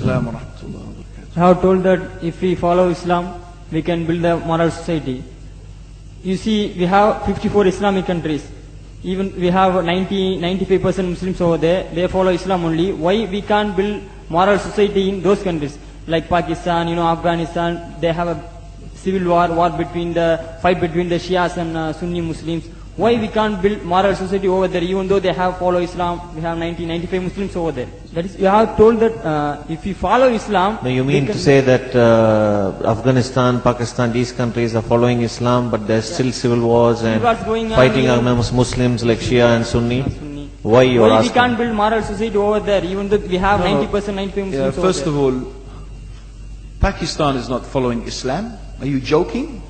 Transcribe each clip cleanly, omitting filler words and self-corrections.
Assalamu alaikum wa rahmatullahi wa barakatuh. I have told that if we follow Islam, we can build a moral society. You see, we have 54 Islamic countries. Even we have 95% Muslims over there. They follow Islam only. Why we can't build moral society in those countries? Like Pakistan, Afghanistan, they have a civil fight between the Shias and Sunni Muslims. Why we can't build moral society over there, even though they have follow Islam? We have 95 Muslims over there. That is, you have told that if we follow Islam... No, you mean to say that Afghanistan, Pakistan, these countries are following Islam, but there's still civil wars and fighting amongst Muslims like Shia and Sunni? Why you are asking? We can't build moral society over there, even though we have 90%, 95 Muslims over there? First of all, Pakistan is not following Islam. Are you joking?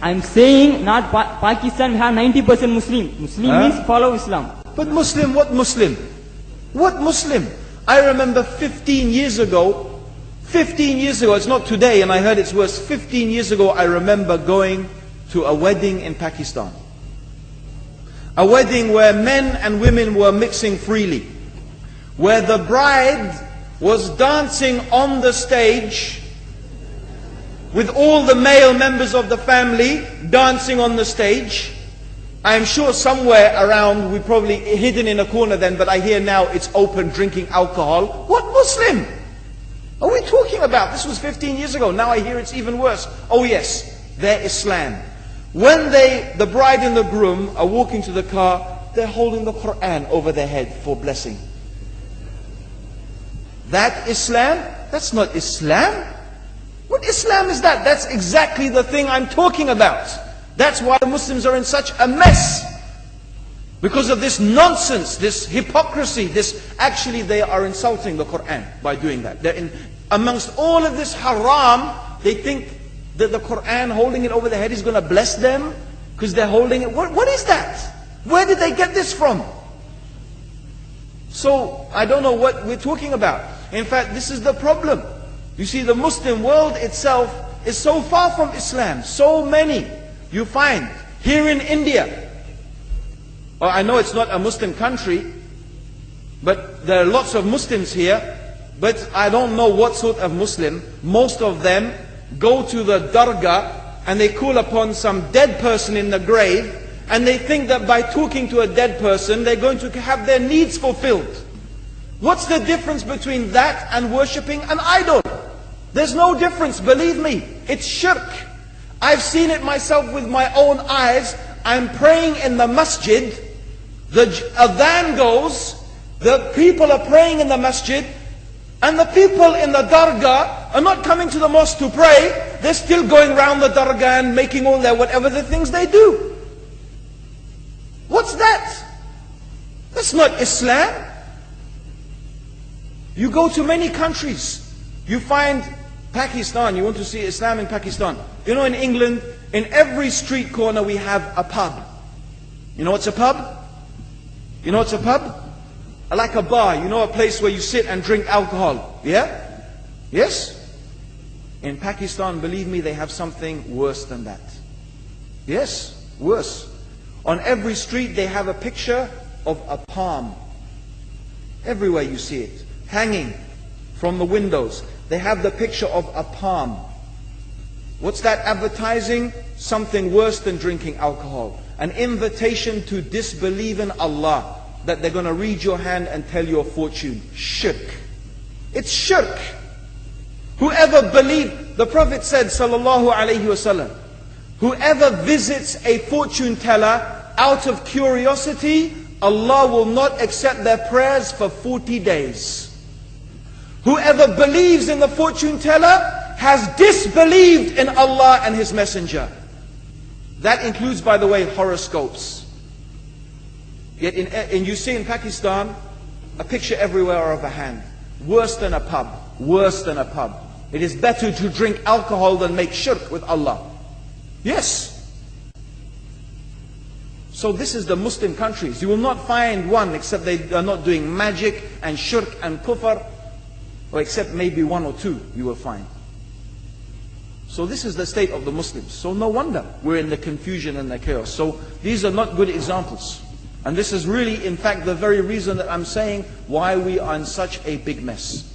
I'm saying not Pakistan, we have 90% Muslim. Muslim means follow Islam. But Muslim, what Muslim? What Muslim? I remember 15 years ago, it's not today and I heard it's worse, 15 years ago I remember going to a wedding in Pakistan. A wedding where men and women were mixing freely. Where the bride was dancing on the stage with all the male members of the family dancing on the stage. I'm sure somewhere around, we probably hidden in a corner then, but I hear now it's open, drinking alcohol. What Muslim are we talking about? This was 15 years ago. Now I hear it's even worse. Oh yes, they're Islam. When the bride and the groom are walking to the car, they're holding the Quran over their head for blessing. That Islam? That's not Islam. What Islam is that? That's exactly the thing I'm talking about. That's why the Muslims are in such a mess. Because of this nonsense, this hypocrisy, actually they are insulting the Quran by doing that. Amongst all of this haram, they think that the Quran, holding it over their head, is going to bless them because they're holding it. What is that? Where did they get this from? So, I don't know what we're talking about. In fact, this is the problem. You see, the Muslim world itself is so far from Islam. So many you find here in India. Well, I know it's not a Muslim country, but there are lots of Muslims here. But I don't know what sort of Muslim. Most of them go to the dargah and they call upon some dead person in the grave, and they think that by talking to a dead person, they're going to have their needs fulfilled. What's the difference between that and worshipping an idol? There's no difference, believe me. It's shirk. I've seen it myself with my own eyes. I'm praying in the masjid. The adhan goes. The people are praying in the masjid. And the people in the dargah are not coming to the mosque to pray. They're still going around the dargah and making all their whatever the things they do. What's that? That's not Islam. You go to many countries. You find Pakistan, you want to see Islam in Pakistan. You know, in England, in every street corner we have a pub. You know what's a pub? You know what's a pub? Like a bar, you know, a place where you sit and drink alcohol. Yeah? Yes? In Pakistan, believe me, they have something worse than that. Yes, worse. On every street they have a picture of a palm. Everywhere you see it, hanging from the windows. They have the picture of a palm. What's that advertising? Something worse than drinking alcohol. An invitation to disbelieve in Allah. That they're going to read your hand and tell your fortune. Shirk. It's shirk. Whoever believes, the Prophet said, sallallahu alaihi wasallam, whoever visits a fortune teller out of curiosity, Allah will not accept their prayers for 40 days. Whoever believes in the fortune teller has disbelieved in Allah and His Messenger. That includes, by the way, horoscopes. Yet and you see in Pakistan, a picture everywhere of a hand. Worse than a pub. Worse than a pub. It is better to drink alcohol than make shirk with Allah. Yes. So this is the Muslim countries. You will not find one except they are not doing magic and shirk and kufr. Or except maybe one or two you will find. So this is the state of the Muslims. So no wonder we're in the confusion and the chaos. So these are not good examples. And this is really, in fact, the very reason that I'm saying why we are in such a big mess.